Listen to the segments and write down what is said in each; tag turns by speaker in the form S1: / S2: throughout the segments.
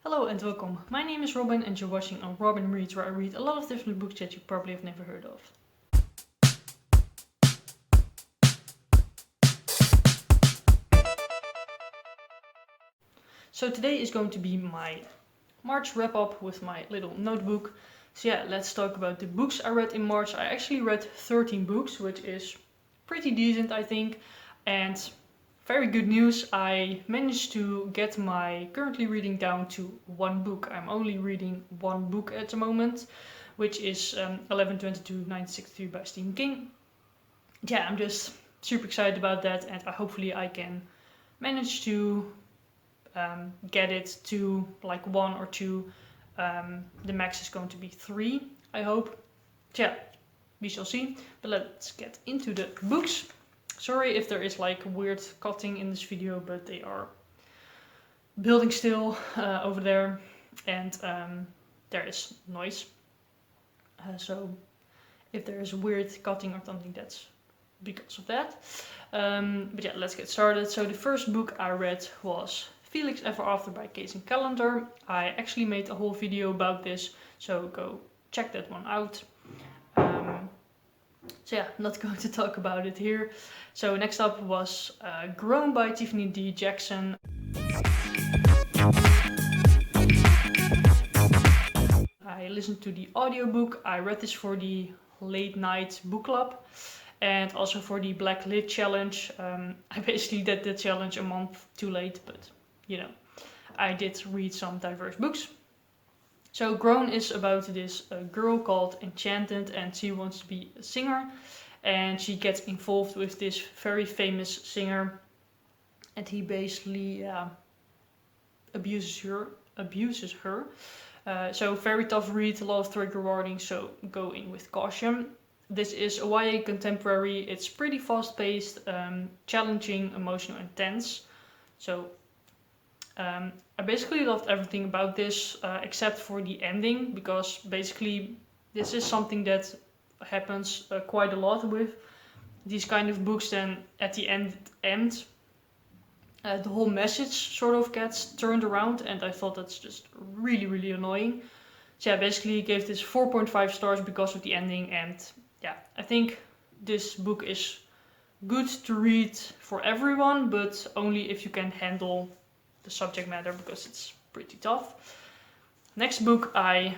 S1: Hello and welcome. My name is Robin and you're watching on Robin Reads, where I read a lot of different books that you probably have never heard of. So today is going to be my March wrap up with my little notebook. So yeah, let's talk about the books I read in March. I actually read 13 books, which is pretty decent I think. And very good news, I managed to get my currently reading down to one book. I'm only reading one book at the moment, which is 11/22/1963 by Stephen King. Yeah, I'm just super excited about that, and hopefully I can manage to get it to like one or two. The max is going to be three, I hope. Yeah, we shall see. But let's get into the books. Sorry if there is like weird cutting in this video, but they are building still over there, and there is noise. So if there is weird cutting or something, that's because of that. But yeah, let's get started. So the first book I read was Felix Ever After by Case and Calendar. I actually made a whole video about this, so go check that one out. So yeah, I'm not going to talk about it here. So next up was Grown by Tiffany D. Jackson. I listened to the audiobook. I read this for the late night book club and also for the Black Lit challenge. I basically did the challenge a month too late, but you know, I did read some diverse books. So Grown is about this girl called Enchanted, and she wants to be a singer, and she gets involved with this very famous singer, and he basically abuses her. So very tough read, a lot of trigger warnings, so go in with caution. This is a YA contemporary. It's pretty fast paced, challenging, emotional, and tense. So I basically loved everything about this except for the ending, because basically this is something that happens quite a lot with these kind of books. Then at the end the whole message sort of gets turned around, and I thought that's just really annoying. So yeah, basically gave this 4.5 stars because of the ending, and yeah, I think this book is good to read for everyone, but only if you can handle the subject matter, because it's pretty tough. Next book I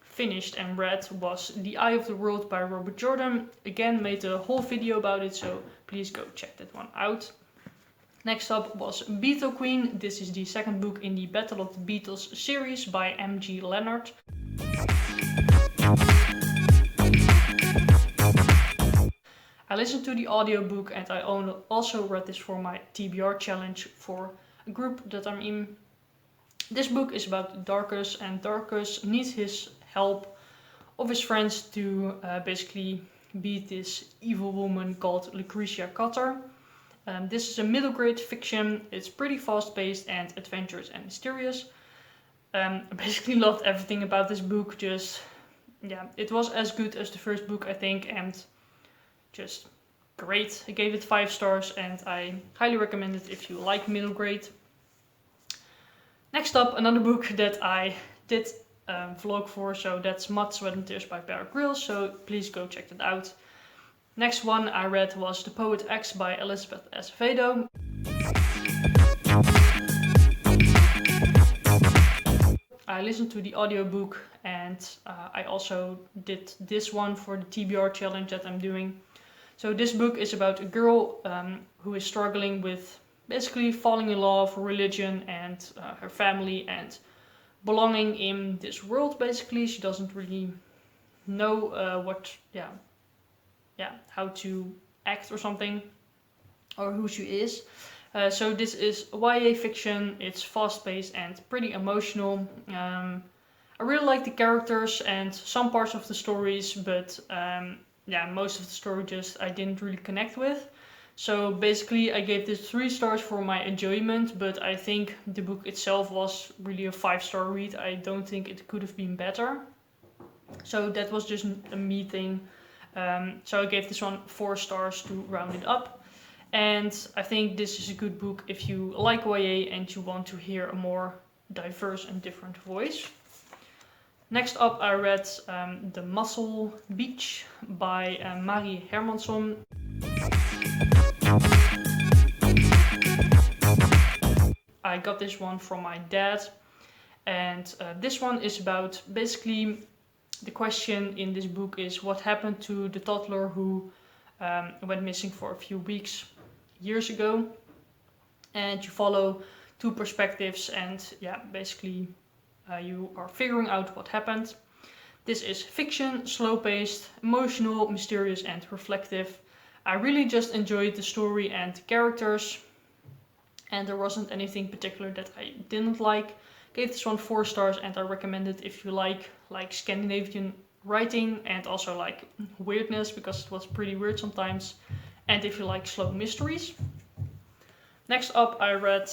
S1: finished and read was The Eye of the World by Robert Jordan. Again, made a whole video about it, so please go check that one out. Next up was Beatle Queen. This is the second book in the Battle of the Beatles series by M.G. Leonard. I listened to the audiobook, and I also read this for my TBR challenge for a group that I'm in. This book is about Darkus, and Darkus needs his help of his friends to basically beat this evil woman called Lucretia Cutter. This is a middle grade fiction. It's pretty fast paced and adventurous and mysterious. I basically loved everything about this book. Just, yeah, it was as good as the first book, I think, and just great. I gave it 5 stars, and I highly recommend it if you like middle grade. Next up, another book that I did vlog for, so that's Mud, Sweat and Tears by Bear Grylls, so please go check that out. Next one I read was The Poet X by Elizabeth Acevedo. I listened to the audiobook, and I also did this one for the TBR challenge that I'm doing. So this book is about a girl who is struggling with basically falling in love, religion, and her family, and belonging in this world. Basically, she doesn't really know how to act or something, or who she is. So this is YA fiction. It's fast-paced and pretty emotional. I really like the characters and some parts of the stories, but most of the story just I didn't really connect with. So basically I gave this 3 stars for my enjoyment, but I think the book itself was really a 5-star read. I don't think it could have been better. So that was just a me thing. So I gave this one 4 stars to round it up. And I think this is a good book if you like YA and you want to hear a more diverse and different voice. Next up I read The Muscle Beach by Marie Hermansson. I got this one from my dad, and this one is about basically the question in this book is what happened to the toddler who went missing for a few weeks years ago, and you follow two perspectives, and yeah, basically you are figuring out what happened. This is fiction, slow-paced, emotional, mysterious, and reflective. I really just enjoyed the story and the characters, and there wasn't anything particular that I didn't like. Gave this one 4 stars, and I recommend it if you like Scandinavian writing and also like weirdness, because it was pretty weird sometimes, and if you like slow mysteries. Next up I read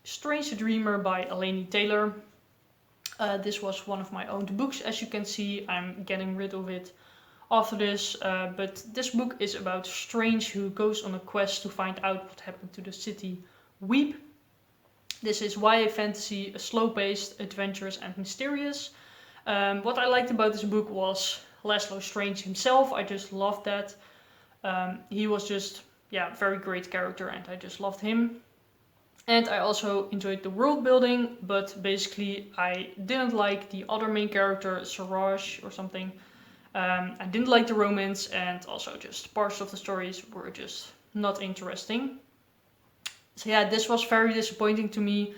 S1: Strange Dreamer by Eleni Taylor. This was one of my owned books. As you can see, I'm getting rid of it after this, but this book is about Strange, who goes on a quest to find out what happened to the city Weep. This is YA fantasy, slow-paced, adventurous and mysterious. What I liked about this book was Laszlo Strange himself. I just loved that. He was just, yeah, very great character, and I just loved him. And I also enjoyed the world building, but basically I didn't like the other main character, Suraj or something. I didn't like the romance, and also just parts of the stories were just not interesting. So yeah, this was very disappointing to me.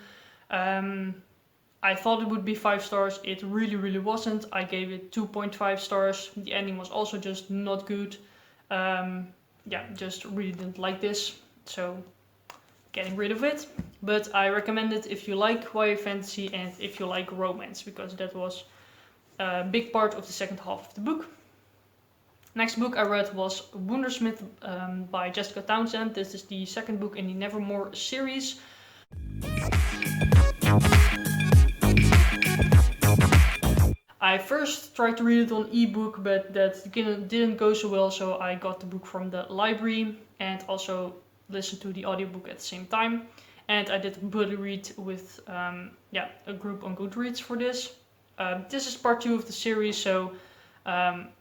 S1: I thought it would be 5 stars. It really, really wasn't. I gave it 2.5 stars. The ending was also just not good. Yeah, just really didn't like this. So getting rid of it. But I recommend it if you like YA fantasy and if you like romance, because that was a big part of the second half of the book. Next book I read was Wundersmith by Jessica Townsend. This is the second book in the Nevermoor series. I first tried to read it on ebook, but that didn't go so well, so I got the book from the library and also listened to the audiobook at the same time. And I did a buddy read with a group on Goodreads for this. This is part 2 of the series, so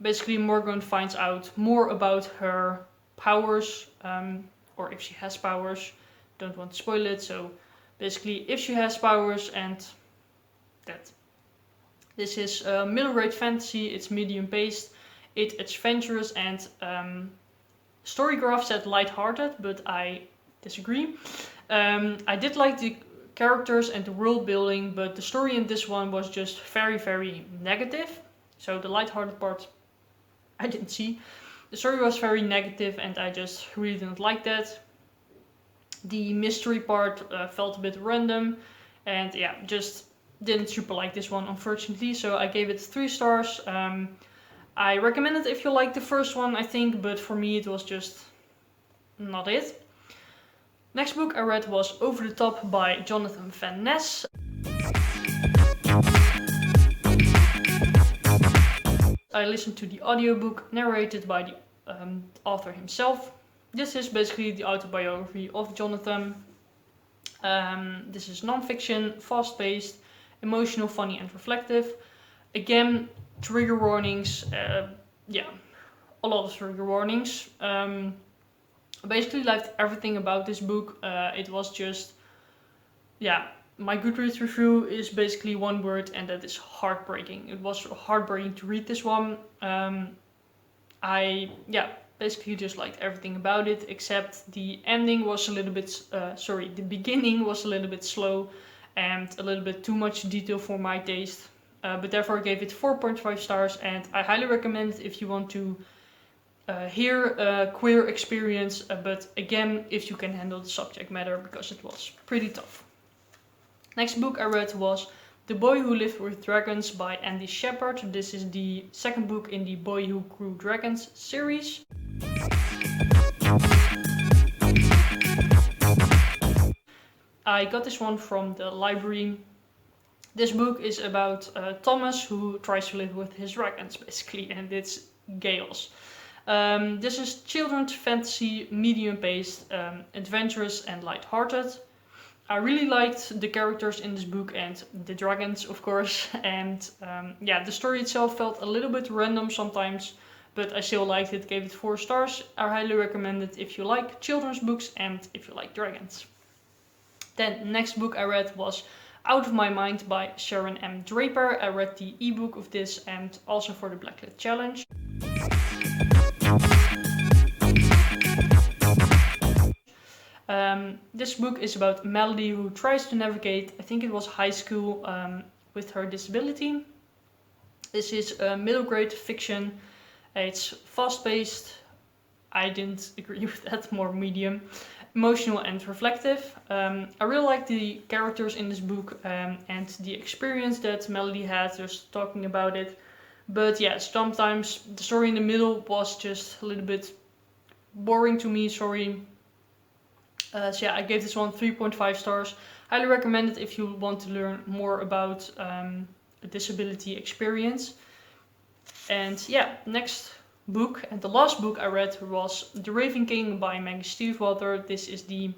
S1: basically Morgan finds out more about her powers, or if she has powers. Don't want to spoil it, so basically if she has powers, and that. This is middle-grade fantasy. It's medium-paced, it's adventurous, and Storygraph said light-hearted, but I disagree. I did like the characters and the world building, but the story in this one was just very, very negative. So the light-hearted part I didn't see. The story was very negative, and I just really didn't like that. The mystery part felt a bit random, and yeah, just didn't super like this one, unfortunately. So I gave it 3 stars. I recommend it if you like the first one, I think, but for me it was just not it. Next book I read was Over the Top by Jonathan Van Ness. I listened to the audiobook narrated by the author himself. This is basically the autobiography of Jonathan. This is non-fiction, fast-paced, emotional, funny and reflective. Again, trigger warnings. A lot of trigger warnings. I basically liked everything about this book. It was just, my Goodreads review is basically one word, and that is heartbreaking. It was heartbreaking to read this one. I basically just liked everything about it, except the ending was a little bit, the beginning was a little bit slow and a little bit too much detail for my taste. But therefore I gave it 4.5 stars, and I highly recommend it if you want to hear a queer experience, but again, if you can handle the subject matter, because it was pretty tough. Next book I read was The Boy Who Lived with Dragons by Andy Shepard. This is the second book in the Boy Who Grew Dragons series. I got this one from the library. This book is about Thomas, who tries to live with his dragons, basically, and it's chaos. This is children's fantasy, medium-paced, adventurous and light-hearted. I really liked the characters in this book and the dragons, of course. And yeah, the story itself felt a little bit random sometimes, but I still liked it, gave it 4 stars. I highly recommend it if you like children's books and if you like dragons. Then next book I read was Out of My Mind by Sharon M. Draper. I read the ebook of this and also for the Blacklit Challenge. This book is about Melody who tries to navigate, I think it was high school, with her disability. This is a middle grade fiction. It's fast-paced. I didn't agree with that, more medium. Emotional and reflective. I really like the characters in this book and the experience that Melody had just talking about it. But yeah, sometimes the story in the middle was just a little bit boring to me, sorry. So yeah, I gave this one 3.5 stars. Highly recommend it if you want to learn more about a disability experience. And yeah, next book and the last book I read was The Raven King by Maggie Stiefvater. This is the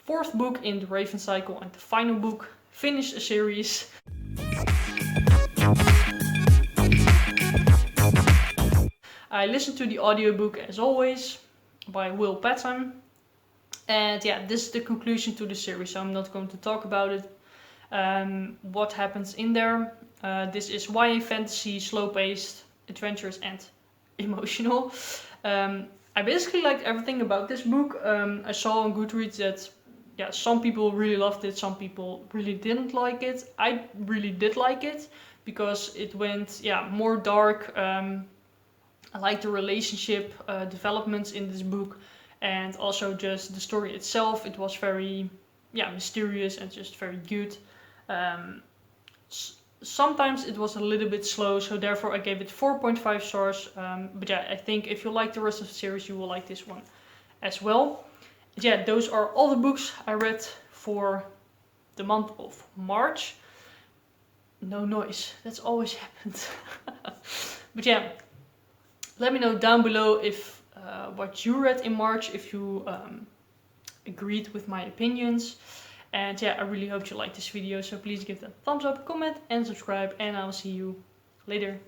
S1: 4th book in the Raven cycle and the final book. Finished a series. I listened to the audiobook as always by Will Patton. And yeah, this is the conclusion to the series, so I'm not going to talk about it. What happens in there. This is YA fantasy, slow-paced, adventurous and emotional. I basically liked everything about this book. I saw on Goodreads that yeah, some people really loved it, some people really didn't like it. I really did like it because it went more dark. I like the relationship developments in this book and also just the story itself. It was very mysterious and just very good. Sometimes it was a little bit slow, so therefore I gave it 4.5 stars. But yeah, I think if you like the rest of the series, you will like this one as well. But yeah, those are all the books I read for the month of March. No noise, that's always happened. But yeah, let me know down below if what you read in March, if you agreed with my opinions. And yeah, I really hope you liked this video, so please give that a thumbs up, comment and subscribe, and I'll see you later.